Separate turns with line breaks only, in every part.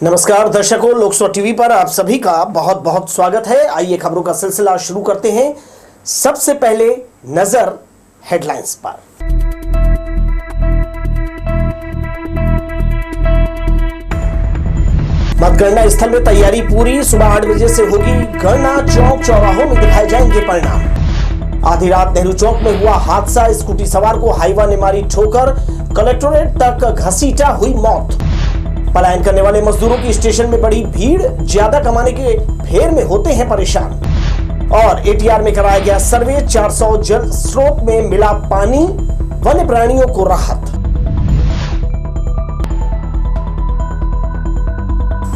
नमस्कार दर्शकों, लोकसभा टीवी पर आप सभी का बहुत बहुत स्वागत है। आइए खबरों का सिलसिला शुरू करते हैं। सबसे पहले नजर हेडलाइंस पर। मतगणना स्थल में तैयारी पूरी, सुबह 8 बजे से होगी गणना। चौक चौराहों में दिखाए जाएंगे परिणाम। आधी रात नेहरू चौक में हुआ हादसा, स्कूटी सवार को हाईवा ने मारी ठोकर, कलेक्टोरेट तक घसीटा, हुई मौत। पलायन करने वाले मजदूरों की स्टेशन में बड़ी भीड़, ज्यादा कमाने के फेर में होते हैं परेशान। और एटीआर में कराया गया सर्वे, 400 जल स्रोत में मिला पानी, वन्य प्राणियों को राहत।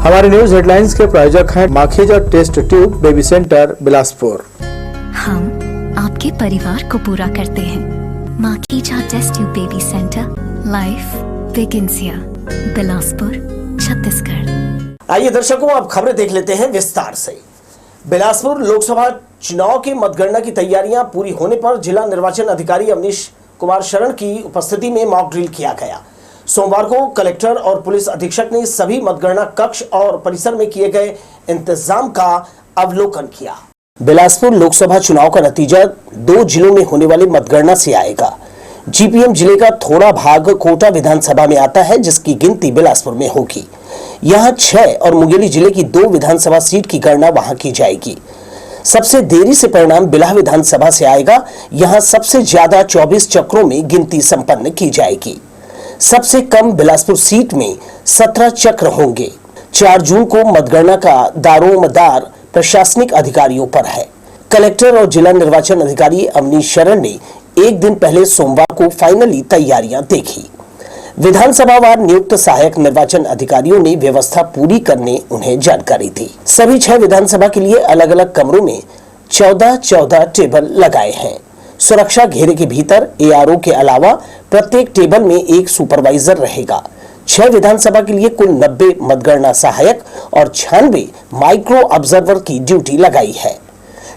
हमारे न्यूज हेडलाइंस के प्रायोजक हैं Makhija test tube baby centre Bilaspur.
हम आपके परिवार को पूरा करते हैं। Makhija test tube baby centre, life begins here, Bilaspur, Chhattisgarh.
आइए दर्शकों, अब खबरें देख लेते हैं विस्तार से। बिलासपुर लोकसभा चुनाव की मतगणना की तैयारियां पूरी होने पर जिला निर्वाचन अधिकारी अवनीश कुमार शरण की उपस्थिति में मॉक ड्रिल किया गया। सोमवार को कलेक्टर और पुलिस अधीक्षक ने सभी मतगणना कक्ष और परिसर में किए गए इंतजाम का अवलोकन किया। बिलासपुर लोकसभा चुनाव का नतीजा 2 जिलों में होने वाली मतगणना से आएगा। जीपीएम जिले का थोड़ा भाग कोटा विधानसभा में आता है, जिसकी गिनती बिलासपुर में होगी। यहां 6 और मुंगेली जिले की 2 विधानसभा सीट की गणना वहां की जाएगी। सबसे देरी से परिणाम बिलाह विधानसभा से आएगा। यहां सबसे ज्यादा 24 चक्रों में गिनती संपन्न की जाएगी। सबसे कम बिलासपुर सीट में 17 चक्र होंगे। 4 जून को मतगणना का दारोमदार प्रशासनिक अधिकारियों पर है। कलेक्टर और जिला निर्वाचन अधिकारी अवनीश शरण ने एक दिन पहले सोमवार को फाइनली तैयारियां देखी। विधानसभावार नियुक्त सहायक निर्वाचन अधिकारियों ने व्यवस्था पूरी करने उन्हें जानकारी दी। सभी 6 विधानसभा के लिए अलग अलग कमरों में 14 टेबल लगाए हैं। सुरक्षा घेरे के भीतर एआरओ के अलावा प्रत्येक टेबल में एक सुपरवाइजर रहेगा। 6 विधानसभा के लिए कुल 90 मतगणना सहायक और 96 माइक्रो ऑब्जर्वर की ड्यूटी लगाई है।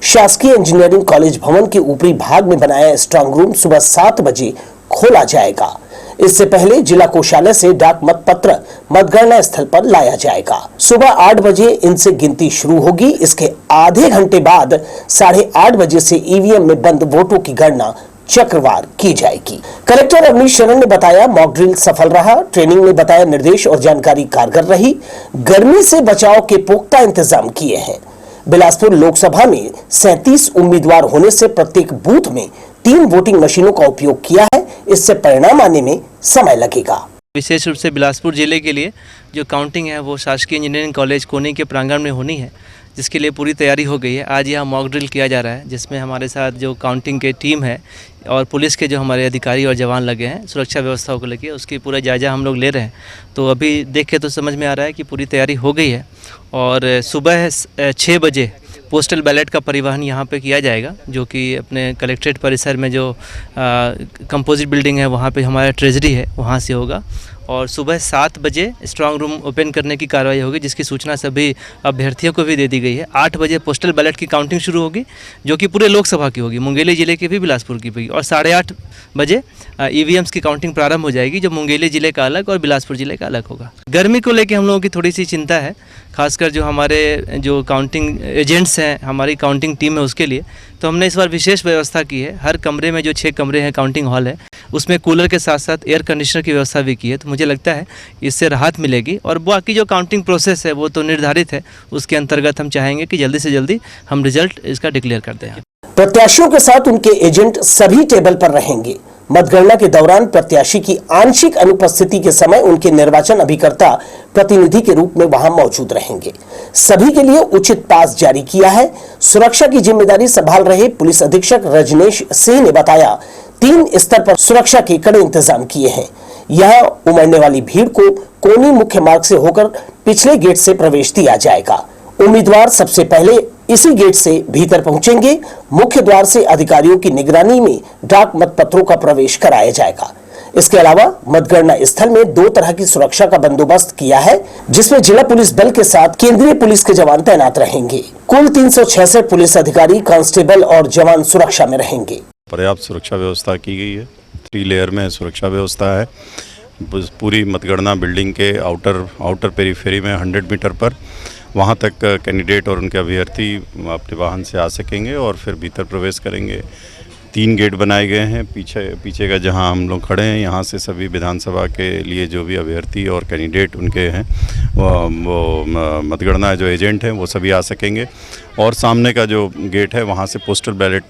शासकीय इंजीनियरिंग कॉलेज भवन के ऊपरी भाग में बनाया स्ट्रांग रूम सुबह 7 बजे खोला जाएगा। इससे पहले जिला कोषालय से डाक मतपत्र मतगणना स्थल पर लाया जाएगा। सुबह 8 बजे इनसे गिनती शुरू होगी। इसके आधे घंटे बाद 8:30 बजे से ईवीएम में बंद वोटों की गणना चक्रवार की जाएगी। कलेक्टर अवनीश शरण ने बताया मॉक ड्रिल सफल रहा। ट्रेनिंग में बताया निर्देश और जानकारी कारगर रही। गर्मी से बचाव के पुख्ता इंतजाम किए हैं। बिलासपुर लोकसभा में 37 उम्मीदवार होने से प्रत्येक बूथ में 3 वोटिंग मशीनों का उपयोग किया है। इससे परिणाम आने में समय लगेगा।
विशेष रूप से बिलासपुर जिले के लिए जो काउंटिंग है वो शासकीय इंजीनियरिंग कॉलेज कोनी के प्रांगण में होनी है, जिसके लिए पूरी तैयारी हो गई है। आज यहाँ मॉक ड्रिल किया जा रहा है, जिसमें हमारे साथ जो काउंटिंग के टीम है और पुलिस के जो हमारे अधिकारी और जवान लगे हैं सुरक्षा व्यवस्थाओं को लेकर, उसकी पूरा जायजा हम लोग ले रहे हैं। तो अभी देख के तो समझ में आ रहा है कि पूरी तैयारी हो गई है। और सुबह 6 बजे पोस्टल बैलेट का परिवहन यहाँ पे किया जाएगा, जो कि अपने कलेक्ट्रेट परिसर में जो कंपोजिट बिल्डिंग है वहाँ पे हमारा ट्रेजरी है, वहाँ से होगा। और सुबह 7 बजे स्ट्रांग रूम ओपन करने की कार्रवाई होगी, जिसकी सूचना सभी अभ्यर्थियों को भी दे दी गई है। 8 बजे पोस्टल बैलेट की काउंटिंग शुरू होगी, जो कि पूरे लोकसभा की होगी, मुंगेली जिले की भी बिलासपुर की भी। और 8:30 बजे ईवीएम्स की काउंटिंग प्रारंभ हो जाएगी, जो मुंगेली जिले का अलग और बिलासपुर जिले का अलग होगा। गर्मी को लेकर हम लोगों की थोड़ी सी चिंता है, खासकर जो हमारे जो काउंटिंग एजेंट्स हैं, हमारी काउंटिंग टीम है, उसके लिए तो हमने इस बार विशेष व्यवस्था की है। हर कमरे में जो 6 कमरे हैं काउंटिंग हॉल है, उसमें कूलर के साथ साथ एयर कंडीशनर की व्यवस्था भी की है। तो मुझे लगता है इससे राहत मिलेगी। और बाकी जो काउंटिंग प्रोसेस है वो तो निर्धारित है, उसके अंतर्गत हम चाहेंगे कि जल्दी से जल्दी हम रिजल्ट इसका डिक्लेयर कर दें।
प्रत्याशियों के साथ उनके एजेंट सभी टेबल पर रहेंगे। मतगणना के दौरान प्रत्याशी की आंशिक अनुपस्थिति के समय उनके निर्वाचन अभिकर्ता प्रतिनिधि के रूप में वहां मौजूद रहेंगे। सभी के लिए उचित पास जारी किया है। सुरक्षा की जिम्मेदारी संभाल रहे पुलिस अधीक्षक रजनेश सिंह ने बताया 3 स्तर पर सुरक्षा के कड़े इंतजाम किए हैं। यहां उमड़ने वाली भीड़ को कोनी मुख्य मार्ग से होकर पिछले गेट से प्रवेश दिया जाएगा। उम्मीदवार सबसे पहले इसी गेट से भीतर पहुंचेंगे। मुख्य द्वार से अधिकारियों की निगरानी में डाक मतपत्रों का प्रवेश कराया जाएगा। इसके अलावा मतगणना स्थल में 2 तरह की सुरक्षा का बंदोबस्त किया है, जिसमें जिला पुलिस बल के साथ केंद्रीय पुलिस के जवान तैनात रहेंगे। कुल 366 पुलिस अधिकारी, कांस्टेबल और जवान सुरक्षा में रहेंगे।
पर्याप्त सुरक्षा व्यवस्था की गई है। 3 लेयर में सुरक्षा व्यवस्था है। पूरी मतगणना बिल्डिंग के आउटर पेरीफेरी में 100 मीटर पर वहाँ तक कैंडिडेट और उनके अभ्यर्थी अपने वाहन से आ सकेंगे और फिर भीतर प्रवेश करेंगे। 3 गेट बनाए गए हैं। पीछे का जहां हम लोग खड़े हैं, यहाँ से सभी विधानसभा के लिए जो भी अभ्यर्थी और कैंडिडेट उनके हैं वो मतगणना जो एजेंट हैं वो सभी आ सकेंगे। और सामने का जो गेट है वहाँ से पोस्टल बैलेट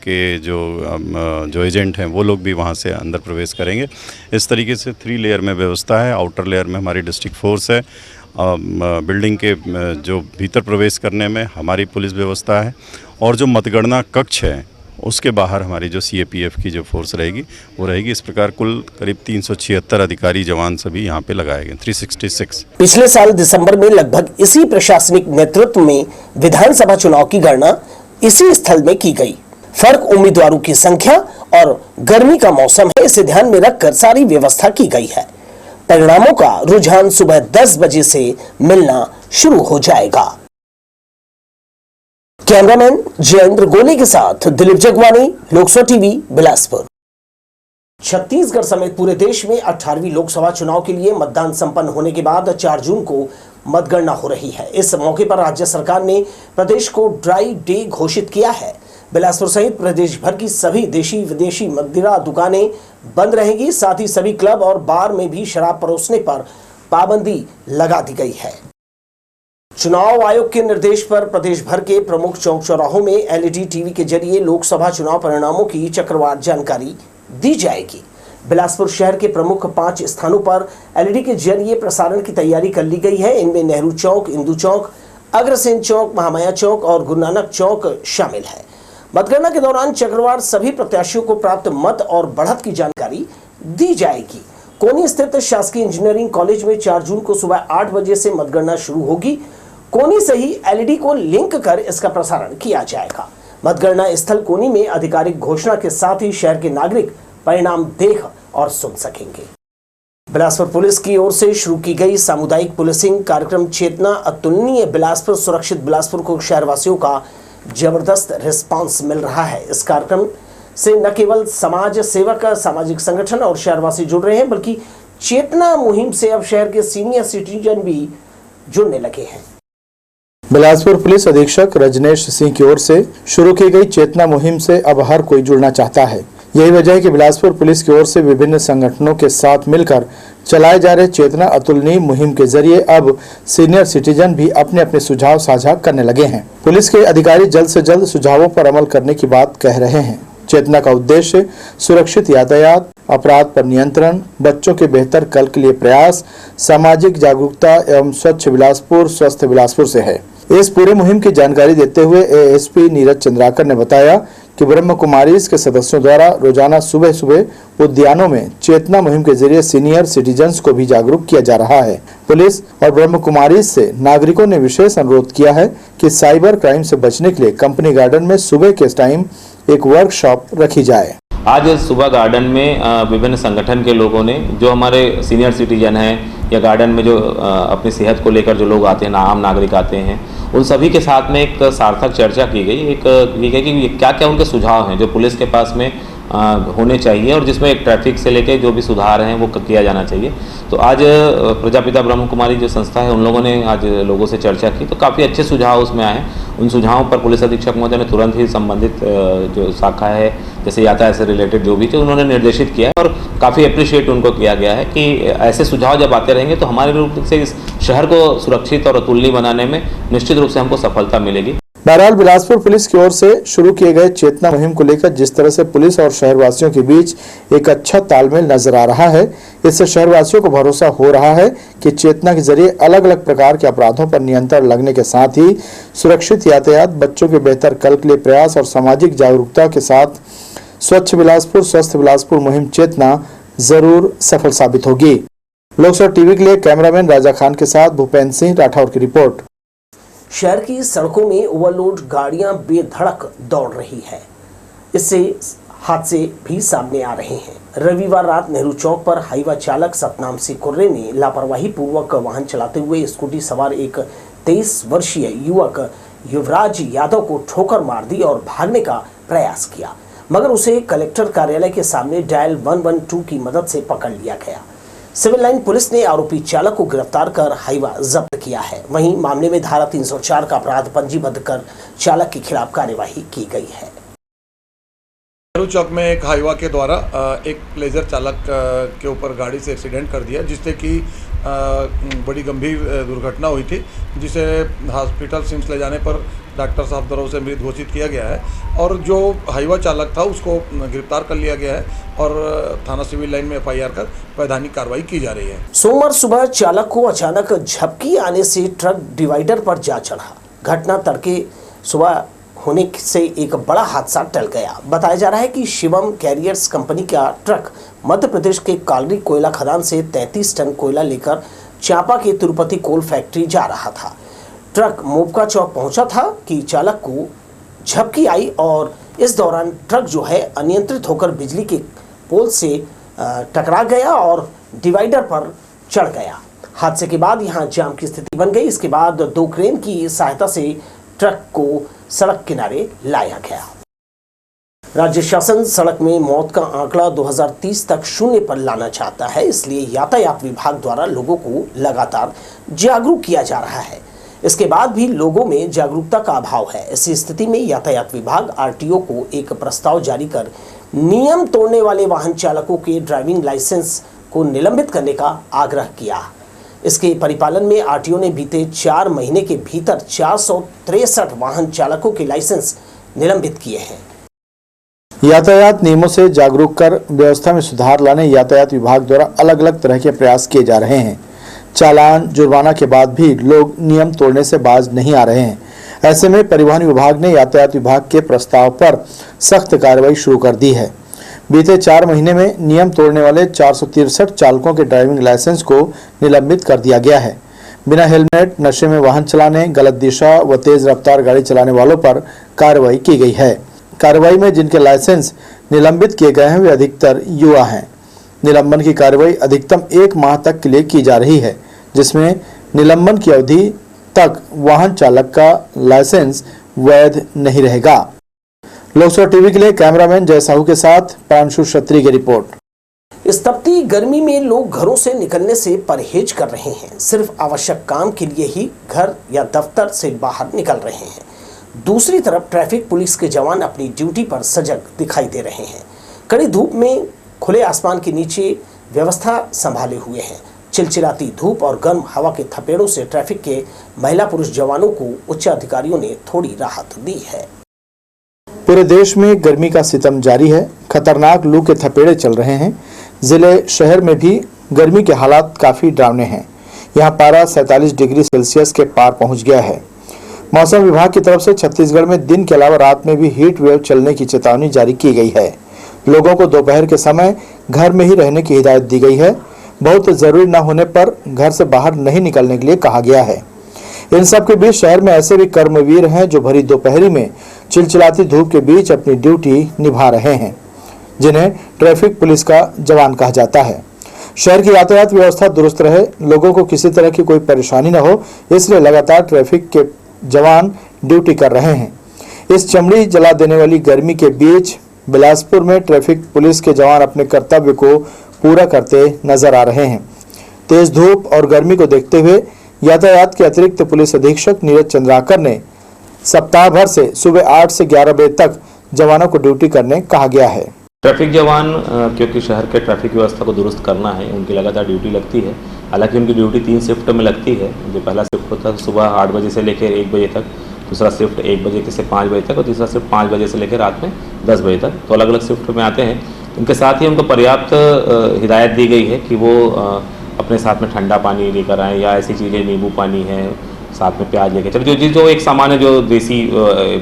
के जो एजेंट हैं वो लोग भी वहाँ से अंदर प्रवेश करेंगे। इस तरीके से 3 लेयर में व्यवस्था है। आउटर लेयर में हमारी डिस्ट्रिक्ट फोर्स है, बिल्डिंग के जो भीतर प्रवेश करने में हमारी पुलिस व्यवस्था है, और जो मतगणना कक्ष है उसके बाहर हमारी जो CAPF की जो फोर्स रहेगी वो रहेगी। इस प्रकार कुल करीब 376 अधिकारी जवान सभी यहाँ पे लगाए गए, 366।
पिछले साल दिसंबर में लगभग इसी प्रशासनिक नेतृत्व में विधानसभा चुनाव की गणना इसी स्थल में की गई। फर्क उम्मीदवारों की संख्या और गर्मी का मौसम है, इसे ध्यान में रखकर सारी व्यवस्था की गई है। परिणामों का रुझान सुबह 10 बजे से मिलना शुरू हो जाएगा। कैमरामैन जयेंद्र गोले के साथ दिलीप जगवानी, लोकसभा टीवी, बिलासपुर। छत्तीसगढ़ समेत पूरे देश में 18वीं लोकसभा चुनाव के लिए मतदान संपन्न होने के बाद 4 जून को मतगणना हो रही है। इस मौके पर राज्य सरकार ने प्रदेश को ड्राई डे घोषित किया है। बिलासपुर सहित प्रदेश भर की सभी देशी विदेशी मदिरा दुकानें बंद रहेंगी। साथ ही सभी क्लब और बार में भी शराब परोसने पर पाबंदी लगा दी गई है। चुनाव आयोग के निर्देश पर प्रदेश भर के प्रमुख चौक चौराहों में LED टीवी के जरिए लोकसभा चुनाव परिणामों की चक्रवार जानकारी दी जाएगी। बिलासपुर शहर के प्रमुख 5 स्थानों पर LED के जरिए प्रसारण की तैयारी कर ली गई है। इनमें नेहरू चौक, इंदू चौक, अग्रसेन चौक, महामाया चौक और गुरु नानक चौक शामिल है। मतगणना के दौरान चक्रवार सभी प्रत्याशियों को प्राप्त मत और बढ़त की जानकारी दी जाएगी। कोनी स्थित शासकीय इंजीनियरिंग कॉलेज में 4 जून को सुबह 8 बजे से मतगणना शुरू होगी। कोनी से ही LED को लिंक कर इसका प्रसारण किया जाएगा। मतगणना स्थल कोनी में आधिकारिक घोषणा के साथ ही शहर के नागरिक परिणाम देख और सुन सकेंगे। बिलासपुर पुलिस की ओर से शुरू की गई सामुदायिक पुलिसिंग कार्यक्रम चेतना अतुलनीय बिलासपुर सुरक्षित बिलासपुर को शहरवासियों का जबरदस्त रिस्पांस मिल रहा है। इस कार्यक्रम से न केवल समाज सेवक, सामाजिक संगठन और शहरवासी जुड़ रहे हैं, बल्कि चेतना मुहिम से अब शहर के सीनियर सिटीजन भी जुड़ने लगे हैं।
बिलासपुर पुलिस अधीक्षक रजनेश सिंह की ओर से शुरू की गई चेतना मुहिम से अब हर कोई जुड़ना चाहता है। यही वजह है कि बिलासपुर पुलिस की ओर से विभिन्न संगठनों के साथ मिलकर चलाए जा रहे चेतना अतुलनीय मुहिम के जरिए अब सीनियर सिटीजन भी अपने अपने सुझाव साझा करने लगे हैं। पुलिस के अधिकारी जल्द से जल्द सुझावों पर अमल करने की बात कह रहे हैं। चेतना का उद्देश्य सुरक्षित यातायात, अपराध पर नियंत्रण, बच्चों के बेहतर कल के लिए प्रयास, सामाजिक जागरूकता एवं स्वच्छ बिलासपुर, स्वस्थ बिलासपुर से है। इस पूरे मुहिम की जानकारी देते हुए ASP नीरज चंद्राकर ने बताया कि ब्रह्म कुमारीज के सदस्यों द्वारा रोजाना सुबह सुबह उद्यानों में चेतना मुहिम के जरिए सीनियर सिटीजन्स को भी जागरूक किया जा रहा है। पुलिस और ब्रह्म कुमारीज से नागरिकों ने विशेष अनुरोध किया है कि साइबर क्राइम से बचने के लिए कंपनी गार्डन में सुबह के टाइम एक वर्कशॉप रखी जाए।
आज सुबह गार्डन में विभिन्न संगठन के लोगों ने, जो हमारे सीनियर सिटीजन हैं या गार्डन में जो अपनी सेहत को लेकर जो लोग आते हैं, आम नागरिक आते हैं, उन सभी के साथ में एक सार्थक चर्चा की गई। कि क्या क्या उनके सुझाव हैं जो पुलिस के पास में होने चाहिए और जिसमें एक ट्रैफिक से लेके जो भी सुधार हैं वो किया जाना चाहिए। तो आज प्रजापिता ब्रह्म कुमारी जो संस्था है उन लोगों ने आज लोगों से चर्चा की, तो काफ़ी अच्छे सुझाव उसमें आए। उन सुझावों पर पुलिस अधीक्षक महोदय ने तुरंत ही संबंधित जो शाखा है, जैसे यातायात से रिलेटेड जो भी थे, उन्होंने निर्देशित किया है और काफ़ी अप्रिशिएट उनको किया गया है कि ऐसे सुझाव जब आते रहेंगे तो हमारे रूप से इस शहर को सुरक्षित और अतुलनीय बनाने में निश्चित रूप से हमको सफलता मिलेगी।
बहरहाल बिलासपुर पुलिस की ओर से शुरू किए गए चेतना मुहिम को लेकर जिस तरह से पुलिस और शहरवासियों के बीच एक अच्छा तालमेल नजर आ रहा है, इससे शहरवासियों को भरोसा हो रहा है कि चेतना के जरिए अलग अलग प्रकार के अपराधों पर नियंत्रण लगने के साथ ही सुरक्षित यातायात, बच्चों के बेहतर कल के लिए प्रयास और सामाजिक जागरूकता के साथ स्वच्छ बिलासपुर, स्वस्थ बिलासपुर मुहिम चेतना जरूर सफल साबित होगी। लोकसभा टीवी के लिए कैमरामैन राजा खान के साथ भूपेंद्र सिंह राठौर की रिपोर्ट।
शहर की सड़कों में ओवरलोड गाड़ियां बेधड़क दौड़ रही है, इससे हादसे भी सामने आ रहे हैं। रविवार रात नेहरू चौक पर हाईवा चालक सतनाम सिंह कुर्रे ने लापरवाही पूर्वक वाहन चलाते हुए स्कूटी सवार एक 23 वर्षीय युवक युवराज यादव को ठोकर मार दी और भागने का प्रयास किया, मगर उसे कलेक्टर कार्यालय के सामने डायल 112 की मदद से पकड़ लिया गया। सिविल लाइन पुलिस ने आरोपी चालक को गिरफ्तार कर हाईवा जब्त किया है। वहीं मामले में धारा 304 का अपराध पंजीबद्ध कर चालक के खिलाफ कार्यवाही की गई है।
नेहरू चौक में एक हाईवा के द्वारा एक प्लेजर चालक के ऊपर गाड़ी से एक्सीडेंट कर दिया, जिससे कि बड़ी गंभीर दुर्घटना हुई थी, जिसे हॉस्पिटल सिम्स ले जाने पर डॉक्टर साहब द्वारा उसे मृत घोषित किया गया है और जो हाईवा चालक था उसको गिरफ्तार कर लिया गया है और थाना सिविल लाइन में FIR कर वैधानिक कार्रवाई की जा रही है।
सोमवार सुबह चालक को अचानक झपकी आने से ट्रक डिवाइडर पर जा चढ़ा। घटना तड़के सुबह होने से एक बड़ा हादसा टल गया। बताया जा रहा है कि शिवम कैरियर्स कंपनी का ट्रक मध्य प्रदेश के कालरी कोयला खदान से 33 टन कोयला लेकर चांपा के तिरुपति कोल फैक्ट्री जा रहा था। ट्रक मोपका चौक पहुंचा था कि चालक को झपकी आई और इस दौरान ट्रक जो है अनियंत्रित होकर बिजली के पोल से टकरा गया और डिवाइडर पर चढ़ गया। हादसे के बाद यहां जाम की स्थिति बन गई। इसके बाद 2 क्रेन की सहायता से ट्रक को सड़क किनारे लाया गया। राज्य शासन सड़क में मौत का आंकड़ा 2030 तक 0 पर लाना चाहता है, इसलिए यातायात विभाग द्वारा लोगों को लगातार जागरूक किया जा रहा है। इसके बाद भी लोगों में जागरूकता का अभाव है। ऐसी स्थिति में यातायात विभाग RTO को एक प्रस्ताव जारी कर नियम तोड़ने वाले वाहन चालकों के ड्राइविंग लाइसेंस को निलंबित करने का आग्रह किया। इसके परिपालन में RTO ने बीते 4 महीने के भीतर 463 वाहन चालकों के लाइसेंस निलंबित किए हैं।
यातायात नियमों से जागरूक कर व्यवस्था में सुधार लाने यातायात विभाग द्वारा अलग अलग तरह के प्रयास किए जा रहे हैं। चालान जुर्माना के बाद भी लोग नियम तोड़ने से बाज नहीं आ रहे हैं। ऐसे में परिवहन विभाग ने यातायात विभाग के प्रस्ताव पर सख्त कार्रवाई शुरू कर दी है। बीते 4 महीने में नियम तोड़ने वाले 463 चालकों के ड्राइविंग लाइसेंस को निलंबित कर दिया गया है। बिना हेलमेट, नशे में वाहन चलाने, गलत दिशा व तेज रफ्तार गाड़ी चलाने वालों पर कार्रवाई की गई है। कार्रवाई में जिनके लाइसेंस निलंबित किए गए हैं वे अधिकतर युवा हैं। निलंबन की कार्रवाई अधिकतम 1 माह तक के लिए की जा रही है, जिसमें निलंबन की अवधि तक वाहन चालक का लाइसेंस वैध नहीं रहेगा। लोकसभा टीवी के लिए कैमरामैन जय साहू के साथ प्रांशु क्षत्रिय की रिपोर्ट।
इस तपती गर्मी में लोग घरों से निकलने से परहेज कर रहे हैं। सिर्फ आवश्यक काम के लिए ही घर या दफ्तर से बाहर निकल रहे हैं। दूसरी तरफ ट्रैफिक पुलिस के जवान अपनी ड्यूटी पर सजग दिखाई दे रहे हैं। कड़ी धूप में खुले आसमान के नीचे व्यवस्था संभाले हुए हैं। चिलचिलाती धूप और गर्म हवा के थपेड़ों से ट्रैफिक के महिला पुरुष जवानों को उच्च अधिकारियों ने थोड़ी राहत दी है।
पूरे देश में गर्मी का सितम जारी है। खतरनाक लू के थपेड़े चल रहे हैं। जिले शहर में भी गर्मी के हालात काफ़ी डरावने हैं। यहाँ पारा 47 डिग्री सेल्सियस के पार पहुँच गया है। मौसम विभाग की तरफ से छत्तीसगढ़ में दिन के अलावा रात में भी हीट वेव चलने की चेतावनी जारी की गई है। लोगों को दोपहर के समय घर में ही रहने की हिदायत दी गई है। बहुत ज़रूरी न होने पर घर से बाहर नहीं निकलने के लिए कहा गया है। इन सब के बीच शहर में ऐसे भी कर्मवीर हैं जो भरी दोपहरी में चिलचिलाती धूप के बीच अपनी ड्यूटी निभा रहे हैं, जिन्हें ट्रैफिक पुलिस का जवान कहा जाता है। शहर की यातायात व्यवस्था दुरुस्त रहे, लोगों को किसी तरह की कोई परेशानी न हो, इसलिए लगातार ट्रैफिक के जवान ड्यूटी कर रहे हैं। इस चमड़ी जला देने वाली गर्मी के बीच बिलासपुर में ट्रैफिक पुलिस के जवान अपने कर्तव्य को पूरा करते नजर आ रहे हैं। तेज धूप और गर्मी को देखते हुए यातायात के अतिरिक्त पुलिस अधीक्षक नीरज चंद्राकर ने सप्ताह भर से सुबह 8 से 11 बजे तक जवानों को ड्यूटी करने कहा गया है।
ट्रैफिक जवान क्योंकि शहर के ट्रैफिक व्यवस्था को दुरुस्त करना है, उनकी लगातार ड्यूटी लगती है। हालांकि उनकी ड्यूटी 3 शिफ्ट में लगती है। जो पहला शिफ्ट होता है सुबह 8 बजे से लेकर 1 बजे तक, दूसरा शिफ्ट 1 बजे से 5 बजे तक और तीसरा शिफ्ट 5 बजे से लेकर रात में 10 बजे तक। तो अलग अलग शिफ्ट में आते हैं। इनके साथ ही उनको पर्याप्त हिदायत दी गई है कि वो अपने साथ में ठंडा पानी लेकर आएँ या ऐसी चीज़ें, नींबू पानी है, साथ में प्याज लेकर चले, जो एक सामान्य जो देसी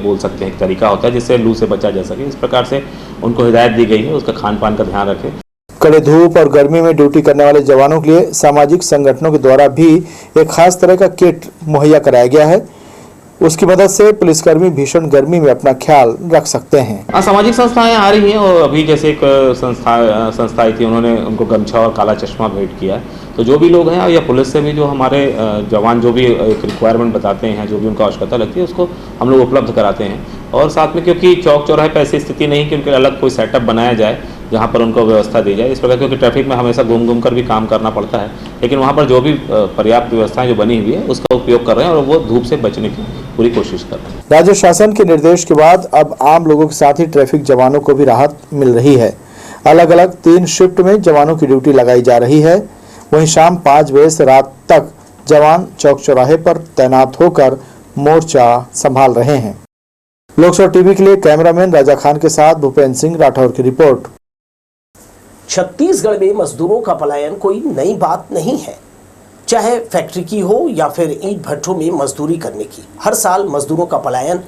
बोल सकते हैं एक तरीका होता है जिससे लू से बचा जा सके। इस प्रकार से उनको हिदायत दी गई है, उसका खान पान का ध्यान रखें।
कड़े धूप और गर्मी में ड्यूटी करने वाले जवानों के लिए सामाजिक संगठनों के द्वारा भी एक खास तरह का किट मुहैया कराया गया है। उसकी मदद से पुलिसकर्मी भीषण गर्मी में अपना ख्याल रख सकते हैं।
सामाजिक संस्थाएं आ रही हैं और अभी जैसे एक संस्था आई थी, उन्होंने उनको गमछा और काला चश्मा भेंट किया। तो जो भी लोग हैं या पुलिस से भी जो हमारे जवान जो भी एक रिक्वायरमेंट बताते हैं, जो भी उनको आवश्यकता लगती है, उसको हम लोग उपलब्ध कराते हैं। और साथ में क्योंकि चौक चौराहे पर ऐसी स्थिति नहीं कि उनके अलग कोई सेटअप बनाया जाए, जहाँ पर उनको व्यवस्था दी जाए इस प्रकार, क्योंकि ट्रैफिक में हमेशा घूम कर भी काम करना पड़ता है, लेकिन वहाँ पर जो भी पर्याप्त व्यवस्थाएं जो बनी हुई है उसका उपयोग कर रहे हैं और वो धूप से बचने की पूरी कोशिश कर रहे हैं।
राज्य शासन के निर्देश के बाद अब आम लोगों के साथ ही ट्रैफिक जवानों को भी राहत मिल रही है। अलग अलग 3 शिफ्ट में जवानों की ड्यूटी लगाई जा रही है। वहीं शाम 5 बजे से रात तक जवान चौक चौराहे पर तैनात होकर मोर्चा संभाल रहे हैं। लोकसभा टीवी के लिए कैमरामैन राजा खान के साथ भूपेंद्र सिंह राठौर की रिपोर्ट।
छत्तीसगढ़ में मजदूरों का पलायन कोई नई बात नहीं है। चाहे फैक्ट्री की हो या फिर ईंट भट्ठों में मजदूरी करने की, हर साल मजदूरों का पलायन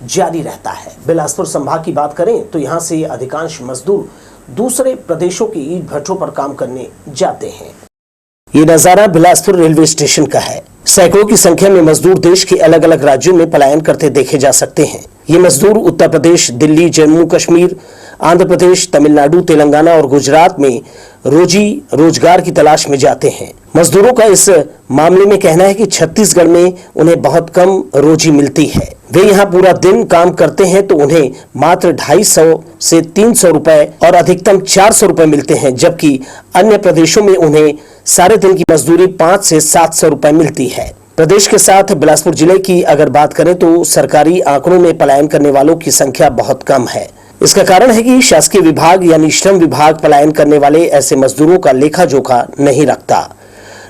जारी रहता है। बिलासपुर संभाग की बात करें तो यहाँ से अधिकांश मजदूर दूसरे प्रदेशों के ईंट भट्ठों पर काम करने जाते हैं। ये नजारा बिलासपुर रेलवे स्टेशन का है। सैकड़ों की संख्या में मजदूर देश के अलग अलग राज्यों में पलायन करते देखे जा सकते हैं। ये मजदूर उत्तर प्रदेश, दिल्ली, जम्मू कश्मीर, आंध्र प्रदेश, तमिलनाडु, तेलंगाना और गुजरात में रोजी रोजगार की तलाश में जाते हैं। मजदूरों का इस मामले में कहना है कि छत्तीसगढ़ में उन्हें बहुत कम रोजी मिलती है। वे यहाँ पूरा दिन काम करते हैं तो उन्हें मात्र 250 से 300 रुपए और अधिकतम 400 रुपए मिलते हैं, जबकि अन्य प्रदेशों में उन्हें सारे दिन की मजदूरी 5 से 700 रुपए मिलती है। प्रदेश के साथ बिलासपुर जिले की अगर बात करें तो सरकारी आंकड़ों में पलायन करने वालों की संख्या बहुत कम है। इसका कारण है कि शासकीय विभाग यानी श्रम विभाग पलायन करने वाले ऐसे मजदूरों का लेखा जोखा नहीं रखता,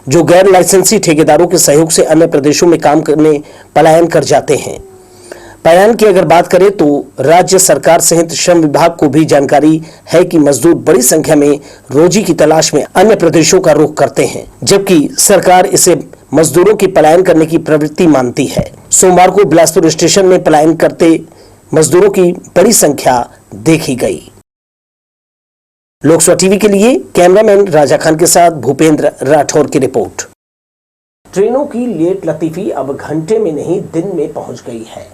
जो गैर लाइसेंसी ठेकेदारों के सहयोग से अन्य प्रदेशों में काम करने पलायन कर जाते हैं। पलायन की अगर बात करें तो राज्य सरकार सहित श्रम विभाग को भी जानकारी है कि मजदूर बड़ी संख्या में रोजी की तलाश में अन्य प्रदेशों का रुख करते हैं, जबकि सरकार इसे मजदूरों की पलायन करने की प्रवृत्ति मानती है। सोमवार को बिलासपुर स्टेशन में पलायन करते मजदूरों की बड़ी संख्या देखी गई। लोकसभा टीवी के लिए कैमरामैन राजा खान के साथ भूपेंद्र राठौर की रिपोर्ट। ट्रेनों की लेट लतीफी अब घंटे में नहीं दिन में पहुंच गई है।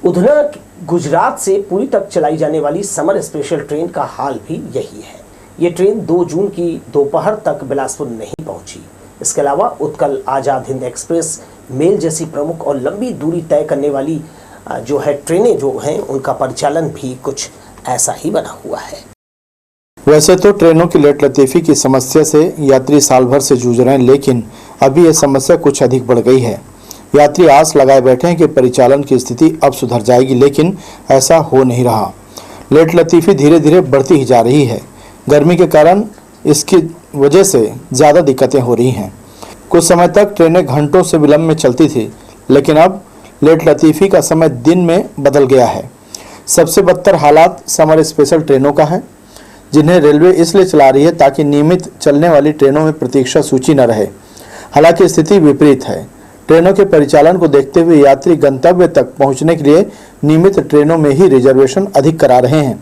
उधना गुजरात से पुरी तक चलाई जाने वाली समर स्पेशल ट्रेन का हाल भी यही है। ये ट्रेन 2 जून की दोपहर तक बिलासपुर नहीं पहुंची। इसके अलावा उत्कल आजाद हिंद एक्सप्रेस, मेल जैसी प्रमुख और लंबी दूरी तय करने वाली जो है ट्रेनें जो हैं उनका परिचालन भी कुछ ऐसा ही बना हुआ है।
वैसे तो ट्रेनों की लेट लतीफी की समस्या से यात्री साल भर से जूझ रहे हैं, लेकिन अभी यह समस्या कुछ अधिक बढ़ गई है। यात्री आस लगाए बैठे हैं कि परिचालन की स्थिति अब सुधर जाएगी, लेकिन ऐसा हो नहीं रहा। लेट लतीफी धीरे धीरे बढ़ती ही जा रही है। गर्मी के कारण इसकी वजह से ज़्यादा दिक्कतें हो रही हैं। कुछ समय तक ट्रेनें घंटों से विलंब में चलती थी, लेकिन अब लेट लतीफी का समय दिन में बदल गया है। सबसे बदतर हालात समर स्पेशल ट्रेनों का है, जिन्हें रेलवे इसलिए चला रही है ताकि नियमित चलने वाली ट्रेनों में प्रतीक्षा सूची न रहे। हालांकि स्थिति विपरीत है। ट्रेनों के परिचालन को देखते हुए यात्री गंतव्य तक पहुंचने के लिए नियमित ट्रेनों में ही रिजर्वेशन अधिक करा रहे हैं।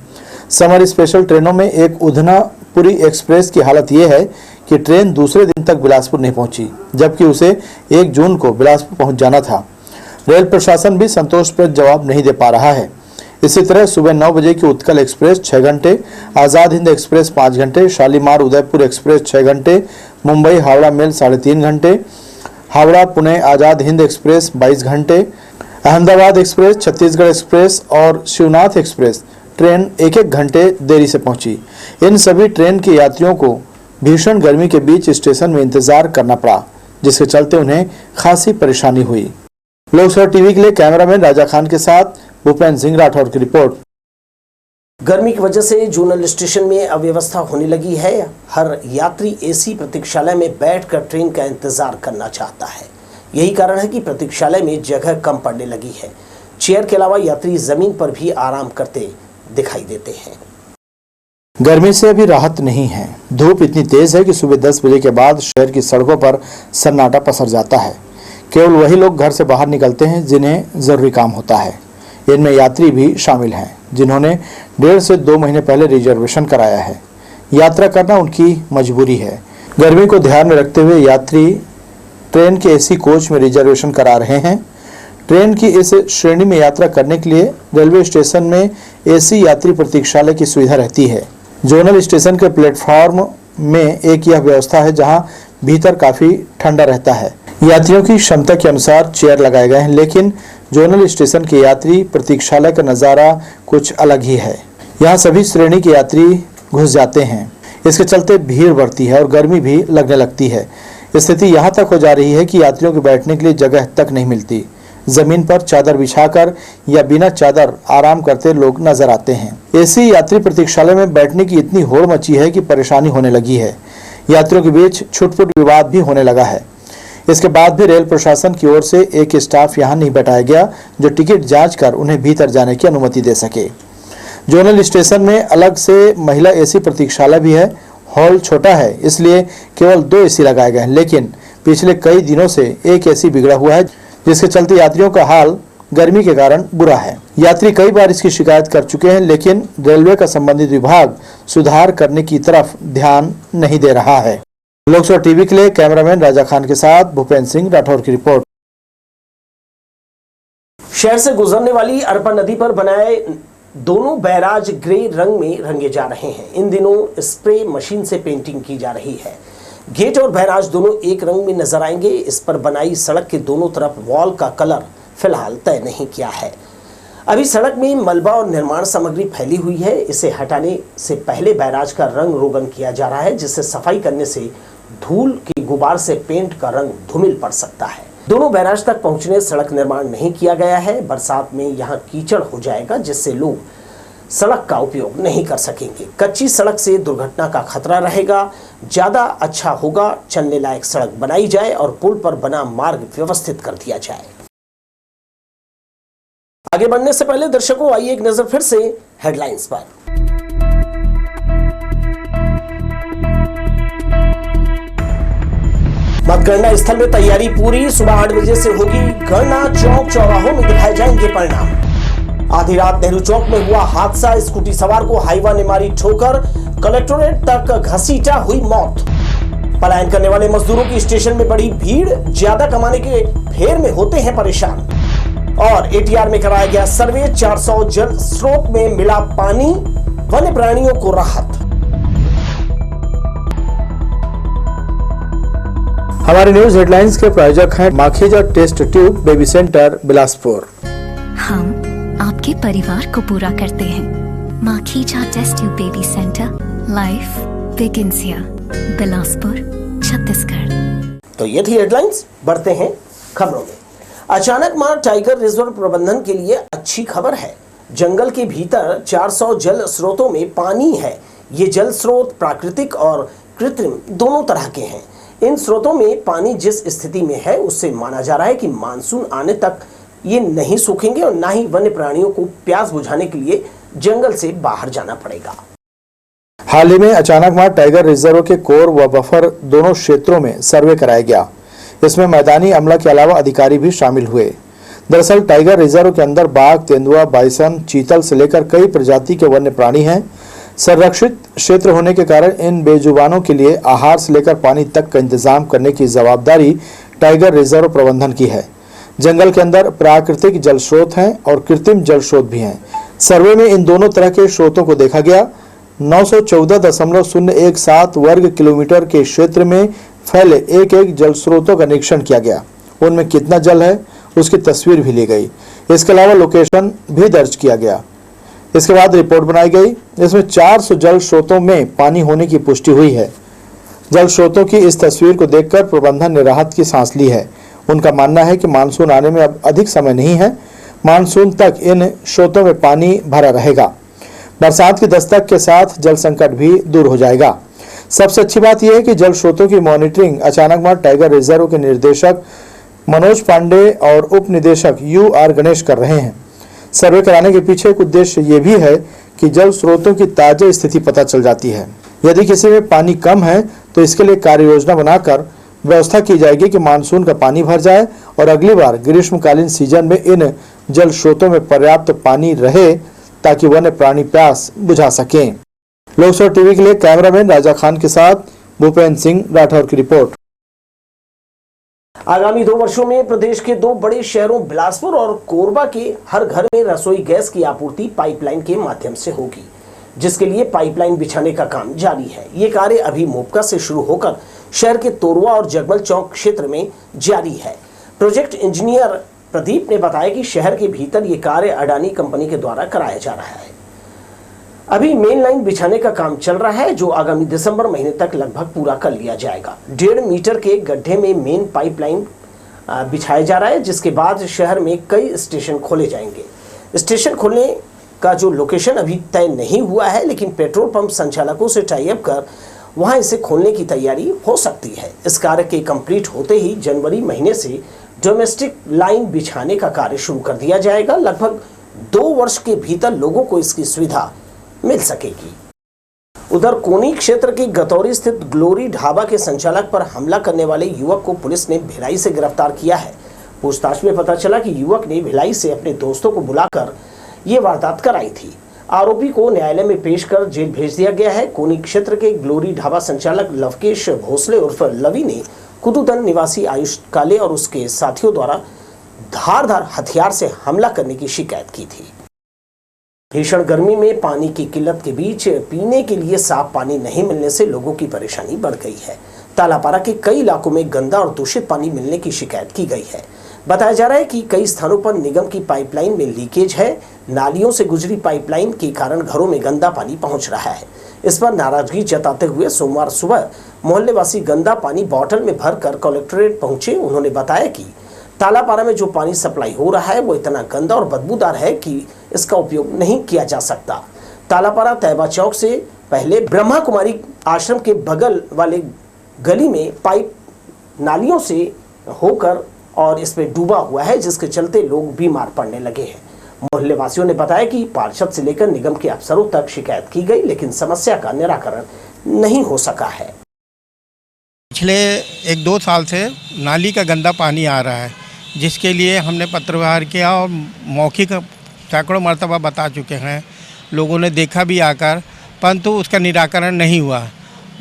समर स्पेशल ट्रेनों में एक उधना पुरी एक्सप्रेस की हालत ये है कि ट्रेन दूसरे दिन तक बिलासपुर नहीं पहुंची, जबकि उसे 1 जून को बिलासपुर पहुंच जाना था। रेल प्रशासन भी संतोषप्रद जवाब नहीं दे पा रहा है। इसी तरह सुबह 9 बजे की उत्कल एक्सप्रेस 6 घंटे, आज़ाद हिंद एक्सप्रेस 5 घंटे, शालीमार उदयपुर एक्सप्रेस 6 घंटे, मुंबई हावड़ा मेल 3.5 घंटे, हावड़ा पुणे आज़ाद हिंद एक्सप्रेस 22 घंटे, अहमदाबाद एक्सप्रेस, छत्तीसगढ़ एक्सप्रेस और शिवनाथ एक्सप्रेस ट्रेन 1-1 घंटे देरी से पहुंची। इन सभी ट्रेन के यात्रियों को भीषण गर्मी के बीच स्टेशन में इंतजार करना पड़ा, जिसके चलते उन्हें खासी परेशानी हुई। लोकसभा टीवी के लिए कैमरामैन राजा खान के साथ भूपेंद्र सिंह राठौर की रिपोर्ट।
गर्मी की वजह से जोनल स्टेशन में अव्यवस्था होने लगी है। हर यात्री एसी प्रतीक्षालय में बैठकर ट्रेन का इंतजार करना चाहता है। यही कारण है कि प्रतीक्षालय में जगह कम पड़ने लगी है। चेयर के अलावा यात्री जमीन पर भी आराम करते दिखाई देते हैं।
गर्मी से अभी राहत नहीं है। धूप इतनी तेज है कि सुबह 10 बजे के बाद शहर की सड़कों पर सन्नाटा पसर जाता है। केवल वही लोग घर से बाहर निकलते हैं जिन्हें जरूरी काम होता है। इनमें यात्री भी शामिल हैं, जिन्होंने 1.5 से 2 महीने पहले रिजर्वेशन कराया है। यात्रा करना उनकी मजबूरी है। गर्मी को ध्यान में रखते हुए यात्री ट्रेन के एसी कोच में रिजर्वेशन करा रहे हैं। ट्रेन की इस श्रेणी में यात्रा करने के लिए रेलवे स्टेशन में एसी यात्री प्रतीक्षालय की सुविधा रहती है। जोनल स्टेशन के प्लेटफॉर्म में एक यह व्यवस्था है जहां भीतर काफी ठंडा रहता है। यात्रियों की क्षमता के अनुसार चेयर लगाए गए हैं, लेकिन जोनल स्टेशन के यात्री प्रतीक्षालय का नज़ारा कुछ अलग ही है। यहाँ सभी श्रेणी के यात्री घुस जाते हैं। इसके चलते भीड़ बढ़ती है और गर्मी भी लगने लगती है। स्थिति यहाँ तक हो जा रही है कि यात्रियों के बैठने के लिए जगह तक नहीं मिलती। जमीन पर चादर बिछाकर या बिना चादर आराम करते लोग नजर आते हैं। एसी यात्री प्रतीक्षालय में बैठने की इतनी होड़ मची है कि परेशानी होने लगी है। यात्रियों के बीच छुटपुट विवाद भी होने लगा है। इसके बाद भी रेल प्रशासन की ओर से एक स्टाफ यहां नहीं बैठाया गया जो टिकट जांच कर उन्हें भीतर जाने की अनुमति दे सके। जोनल स्टेशन में अलग से महिला एसी प्रतीक्षालय भी है। हॉल छोटा है, इसलिए केवल 2 एसी लगाए गए हैं, लेकिन पिछले कई दिनों से एक एसी बिगड़ा हुआ है, जिसके चलते यात्रियों का हाल गर्मी के कारण बुरा है। यात्री कई बार इसकी शिकायत कर चुके हैं, लेकिन रेलवे का संबंधित विभाग सुधार करने की तरफ ध्यान नहीं दे रहा है। लोकसभा टीवी के लिए कैमरामैन राजा खान के साथ भूपेंद्र सिंह राठौर की रिपोर्ट।
शहर से गुजरने वाली अरपा नदी पर बनाए दोनों बैराज ग्रे रंग में रंगे जा रहे हैं। इन दिनों स्प्रे मशीन से पेंटिंग की जा रही है। गेट और बैराज दोनों एक रंग में नजर आएंगे। इस पर बनाई सड़क के दोनों तरफ वॉल का कलर फिलहाल तय नहीं किया है। अभी सड़क में मलबा और निर्माण सामग्री फैली हुई है। इसे हटाने से पहले बैराज का रंग रोगन किया जा रहा है, जिससे सफाई करने से धूल के गुबार से पेंट का रंग धूमिल पड़ सकता है। दोनों बैराज तक पहुंचने सड़क निर्माण नहीं किया गया है। बरसात में यहां कीचड़ हो जाएगा, जिससे लोग सड़क का उपयोग नहीं कर सकेंगे। कच्ची सड़क से दुर्घटना का खतरा रहेगा। ज्यादा अच्छा होगा चलने लायक सड़क बनाई जाए और पुल पर बना मार्ग व्यवस्थित कर दिया जाए। आगे बढ़ने से पहले दर्शकों आइए एक नजर फिर से हेडलाइंस पर। मतगणना स्थल में तैयारी पूरी। सुबह 8 बजे से होगी गणना। चौक चौराहों में दिखाए जाएंगे परिणाम। आधी रात नेहरू चौक में हुआ हादसा। स्कूटी सवार को हाईवा ने मारी ठोकर। कलेक्टोरेट तक घसीटा, हुई मौत। पलायन करने वाले मजदूरों की स्टेशन में बड़ी भीड़। ज्यादा कमाने के फेर में होते हैं परेशान। और एटीआर में कराया गया सर्वे। 400 जल स्रोत में मिला पानी। वन्य प्राणियों को राहत।
हमारे न्यूज हेडलाइंस के प्रायोजक हैं Makhija test tube baby centre Bilaspur.
हम आपके परिवार को पूरा करते हैं। Makhija test tube baby centre, life begins here, Bilaspur, Chhattisgarh.
तो ये थी हेडलाइंस। बढ़ते हैं खबरों में। अचानक मार टाइगर रिजर्व प्रबंधन के लिए अच्छी खबर है। जंगल के भीतर 400 जल स्रोतों में पानी है। ये जल स्रोत प्राकृतिक और कृत्रिम दोनों तरह के हैं। इन स्रोतों में पानी जिस स्थिति में है उससे माना जा रहा है कि मानसून आने तक ये नहीं सूखेंगे और ना ही वन्य प्राणियों को प्यास बुझाने के लिए जंगल से बाहर जाना पड़ेगा।
हाल ही में अचानकमार टाइगर रिजर्व के कोर व बफर दोनों क्षेत्रों में सर्वे कराया गया। इसमें मैदानी अमला के अलावा अधिकारी भी शामिल हुए। दरअसल टाइगर रिजर्व के अंदर बाघ, तेंदुआ, बाइसन, चीतल से लेकर कई प्रजाति के वन्य प्राणी हैं। संरक्षित क्षेत्र होने के कारण इन बेजुबानों के लिए आहार से लेकर पानी तक का इंतजाम करने की जवाबदारी टाइगर रिजर्व प्रबंधन की है। जंगल के अंदर प्राकृतिक जल स्रोत हैं और कृत्रिम जल स्रोत भी हैं। सर्वे में इन दोनों तरह के स्रोतों को देखा गया। 914.017 वर्ग किलोमीटर के क्षेत्र में फैले एक एक जल स्रोतों का निरीक्षण किया गया। उनमें कितना जल है उसकी तस्वीर भी ली गई। इसके अलावा लोकेशन भी दर्ज किया गया। इसके बाद रिपोर्ट बनाई गई। इसमें 400 जल स्रोतों में पानी होने की पुष्टि हुई है। जल स्रोतों की इस तस्वीर को देखकर प्रबंधन ने राहत की सांस ली है। उनका मानना है कि मानसून आने में अब अधिक समय नहीं है। मानसून तक इन स्रोतों में पानी भरा रहेगा। बरसात की दस्तक के साथ जल संकट भी दूर हो जाएगा। सबसे अच्छी बात यह है कि जल स्रोतों की मॉनिटरिंग अचानकमार टाइगर रिजर्व के निर्देशक मनोज पांडे और उप निदेशक UR गणेश कर रहे हैं। सर्वे कराने के पीछे एक उद्देश्य ये भी है कि जल स्रोतों की ताजा स्थिति पता चल जाती है। यदि किसी में पानी कम है तो इसके लिए कार्य योजना बनाकर व्यवस्था की जाएगी कि मानसून का पानी भर जाए और अगली बार ग्रीष्मकालीन सीजन में इन जल स्रोतों में पर्याप्त पानी रहे ताकि वन्य प्राणी प्यास बुझा सकें। लोकसभा टीवी के लिए कैमरामैन राजा खान के साथ भूपेंद्र सिंह राठौर की रिपोर्ट।
आगामी 2 वर्षों में प्रदेश के 2 बड़े शहरों बिलासपुर और कोरबा के हर घर में रसोई गैस की आपूर्ति पाइपलाइन के माध्यम से होगी, जिसके लिए पाइपलाइन बिछाने का काम जारी है। ये कार्य अभी मोपका से शुरू होकर शहर के तोरवा और जगमल चौक क्षेत्र में जारी है। प्रोजेक्ट इंजीनियर प्रदीप ने बताया कि शहर के भीतर ये कार्य अडानी कंपनी के द्वारा कराया जा रहा है। अभी मेन लाइन बिछाने का काम चल रहा है, जो आगामी दिसंबर महीने तक लगभग पूरा कर लिया जाएगा। 1.5 मीटर के गड्ढे में मेन पाइपलाइन बिछाया जा रहा है, जिसके बाद शहर में कई स्टेशन खोले जाएंगे। स्टेशन खोलने का जो लोकेशन अभी तय नहीं हुआ है, लेकिन पेट्रोल पंप संचालकों से टाई अप कर वहां इसे खोलने की तैयारी हो सकती है। इस कार्य के कंप्लीट होते ही जनवरी महीने से डोमेस्टिक लाइन बिछाने का कार्य शुरू कर दिया जाएगा। लगभग 2 वर्ष के भीतर लोगों को इसकी सुविधा मिल सकेगी। उधर कोनी क्षेत्र के गतौरी स्थित ग्लोरी ढाबा के संचालक पर हमला करने वाले युवक को पुलिस ने भिलाई से गिरफ्तार किया है। पूछताछ में पता चला कि युवक ने भिलाई से अपने दोस्तों को बुलाकर ये वारदात कराई थी। आरोपी को न्यायालय में पेश कर जेल भेज दिया गया है। कोनी क्षेत्र के ग्लोरी ढाबा संचालक लवकेश भोसले उर्फ लवी ने कुदुदन निवासी आयुष काले और उसके साथियों द्वारा धारदार हथियार से हमला करने की शिकायत की थी। भीषण गर्मी में पानी की किल्लत के बीच पीने के लिए साफ पानी नहीं मिलने से लोगों की परेशानी बढ़ गई है। तालापारा के कई इलाकों में गंदा और दूषित पानी मिलने की शिकायत की गई है। बताया जा रहा है कि कई स्थानों पर निगम की पाइपलाइन में लीकेज है। नालियों से गुजरी पाइपलाइन के कारण घरों में गंदा पानी पहुंच रहा है। इस पर नाराजगी जताते हुए सोमवार सुबह मोहल्लेवासी गंदा पानी बोतल में भरकर कलेक्ट्रेट पहुंचे। उन्होंने बताया कि तालापारा में जो पानी सप्लाई हो रहा है वो इतना गंदा और बदबूदार है कि इसका उपयोग नहीं किया जा सकता। तालापारा तैयबा चौक से पहले ब्रह्मा कुमारी आश्रम के बगल वाले गली में पाइप नालियों से होकर और इसमें डूबा हुआ है, जिसके चलते लोग बीमार पड़ने लगे हैं। मोहल्ले वासियों ने बताया कि पार्षद से लेकर निगम के अफसरों तक शिकायत की गई, लेकिन समस्या का निराकरण नहीं हो सका है।
पिछले 1-2 साल से नाली का गंदा पानी आ रहा है, जिसके लिए हमने पत्र व्यवहार किया और मौखिक सैकड़ों मरतबा बता चुके हैं। लोगों ने देखा भी आकर, परंतु उसका निराकरण नहीं हुआ।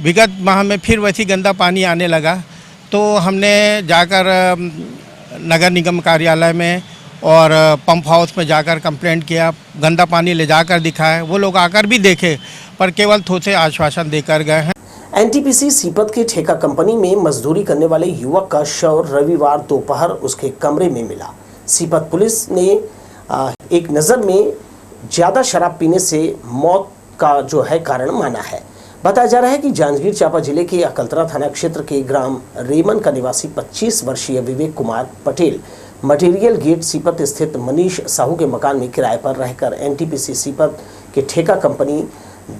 विगत माह में फिर वैसी गंदा पानी आने लगा, तो हमने जाकर नगर निगम कार्यालय में और पंप हाउस में जाकर कंप्लेंट किया। गंदा पानी ले जाकर दिखाया, वो लोग आकर भी देखे, पर केवल ठोसे आश्वासन देकर गए हैं।
एनटीपीसी सीपत की ठेका कंपनी में मजदूरी करने वाले युवक का शव रविवार दोपहर उसके कमरे में मिला। सीपत पुलिस ने एक नज़र में ज़्यादा शराब पीने से मौत का जो है कारण माना है। बताया जा रहा है कि जांजगीर चांपा जिले के अकलतरा थाना क्षेत्र के ग्राम रेमन का निवासी 25 वर्षीय विवेक कुमार पटेल मटेरियल गेट सीपत स्थित मनीष साहू के मकान में किराए पर रहकर एनटीपीसी सीपत के ठेका कंपनी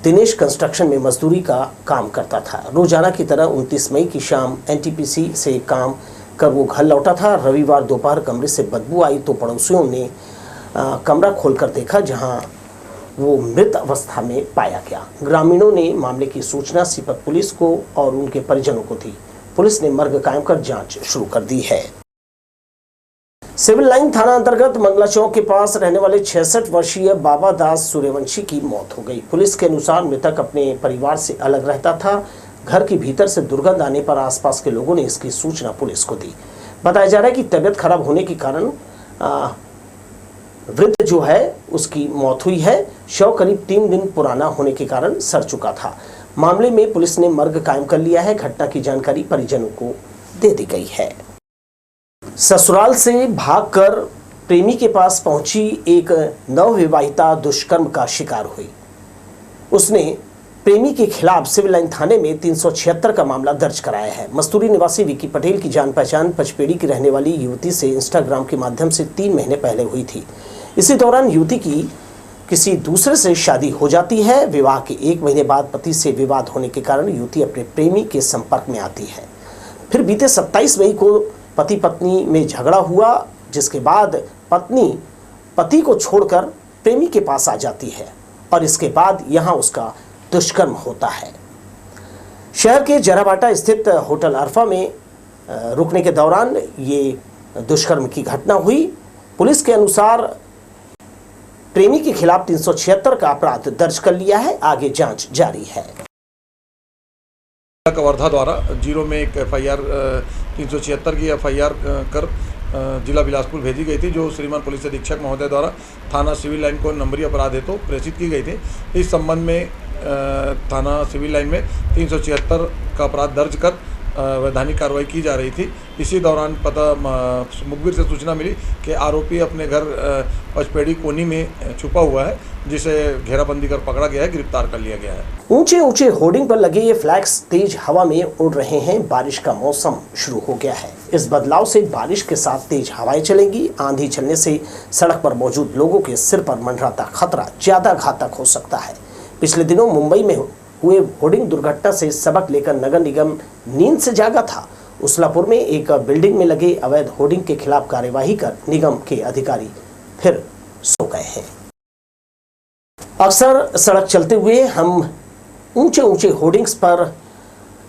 दिनेश कंस्ट्रक्शन में मजदूरी का काम करता था। रोजाना की तरह 29 मई की शाम एनटीपीसी से काम कर वो घर लौटा था। रविवार दोपहर कमरे से बदबू आई तो पड़ोसियों ने कमरा खोलकर देखा, जहां वो मृत अवस्था में पाया गया। ग्रामीणों ने मामले की सूचना सीपत पुलिस को और उनके परिजनों को दी। पुलिस ने मर्ग कायम कर जांच शुरू कर दी है। सिविल लाइन थाना अंतर्गत मंगला चौक के पास रहने वाले 66 वर्षीय बाबा दास सूर्यवंशी की मौत हो गई। पुलिस के अनुसार मृतक अपने परिवार से अलग रहता था। घर के भीतर से दुर्गंध आने पर आसपास के लोगों ने इसकी सूचना पुलिस को दी। बताया जा रहा है कि तबीयत खराब होने के कारण वृद्ध जो है उसकी मौत हुई है। शव करीब 3 दिन पुराना होने के कारण सड़ चुका था। मामले में पुलिस ने मर्ग कायम कर लिया है। घटना की जानकारी परिजनों को दे दी गई है। ससुराल से भागकर प्रेमी के पास पहुंची एक नवविवाहिता दुष्कर्म का शिकार हुई। उसने प्रेमी के खिलाफ सिविल लाइन थाने में 376 का मामला दर्ज कराया है। मस्तूरी निवासी विकी पटेल की जान पहचान पचपेड़ी की रहने वाली युवती से इंस्टाग्राम के माध्यम से 3 महीने पहले हुई थी। इसी दौरान युवती की किसी दूसरे से शादी हो जाती है। विवाह के 1 महीने बाद पति से विवाद होने के कारण युवती अपने प्रेमी के संपर्क में आती है। फिर बीते 27 मई को पति पत्नी में झगड़ा हुआ, जिसके बाद पत्नी पति को छोड़कर प्रेमी के पास आ जाती है और इसके बाद यहां उसका दुष्कर्म होता है। शहर के जराबाटा स्थित होटल अरफा में रुकने के दौरान ये दुष्कर्म की घटना हुई। पुलिस के अनुसार प्रेमी के खिलाफ 376 का अपराध दर्ज कर लिया है। आगे जांच जारी है।
कवर्धा द्वारा 0 में एक FIR 376 की FIR कर जिला बिलासपुर भेजी गई थी, जो श्रीमान पुलिस अधीक्षक महोदय द्वारा थाना सिविल लाइन को नंबरी अपराध हेतु प्रेषित की गई थी। इस संबंध में थाना सिविल लाइन में 376 का अपराध दर्ज कर वैधानिक कार्रवाई की जा रही थी। इसी दौरान मुखबिर से सूचना मिली कि आरोपी अपने घर पचपेड़ी कोनी में छुपा हुआ है, जिसे घेराबंदी कर पकड़ा गया है, गिरफ्तार कर लिया गया है।
ऊंचे ऊंचे होर्डिंग पर लगे ये फ्लैग्स तेज हवा में उड़ रहे हैं। बारिश का मौसम शुरू हो गया है। इस बदलाव से बारिश के साथ तेज हवाएं चलेंगी। आंधी चलने से सड़क पर मौजूद लोगों के सिर पर मंडराता खतरा ज्यादा घातक हो सकता है। पिछले दिनों मुंबई में हुए होर्डिंग दुर्घटना से सबक लेकर नगर निगम नींद से जागा था। उसलापुर में एक बिल्डिंग में लगे अवैध होर्डिंग के खिलाफ कार्यवाही कर निगम के अधिकारी फिर सो गए हैं। अक्सर सड़क चलते हुए हम ऊंचे ऊंचे होर्डिंग्स पर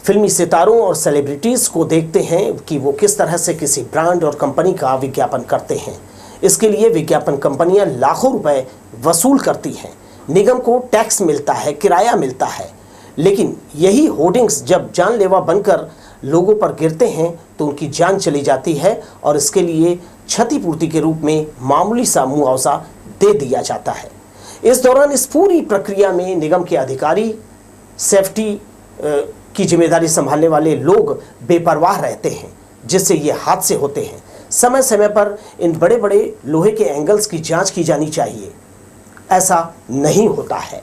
फिल्मी सितारों और सेलिब्रिटीज को देखते हैं कि वो किस तरह से किसी ब्रांड और कंपनी का विज्ञापन करते हैं। इसके लिए विज्ञापन कंपनियां लाखों रुपए वसूल करती हैं। निगम को टैक्स मिलता है, किराया मिलता है, लेकिन यही होर्डिंग्स जब जानलेवा बनकर लोगों पर गिरते हैं तो उनकी जान चली जाती है और इसके लिए क्षतिपूर्ति के रूप में मामूली सा मुआवजा दे दिया जाता है। इस दौरान इस पूरी प्रक्रिया में निगम के अधिकारी, सेफ्टी की जिम्मेदारी संभालने वाले लोग बेपरवाह रहते हैं, जिससे ये हादसे होते हैं। समय समय पर इन बड़े बड़े लोहे के एंगल्स की जांच की जानी चाहिए। ऐसा नहीं होता है,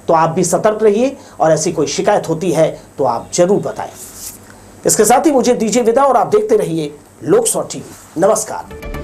तो आप भी सतर्क रहिए और ऐसी कोई शिकायत होती है तो आप जरूर बताएं। इसके साथ ही मुझे दीजिए विदा और आप देखते रहिए लोक 100 टीवी। नमस्कार।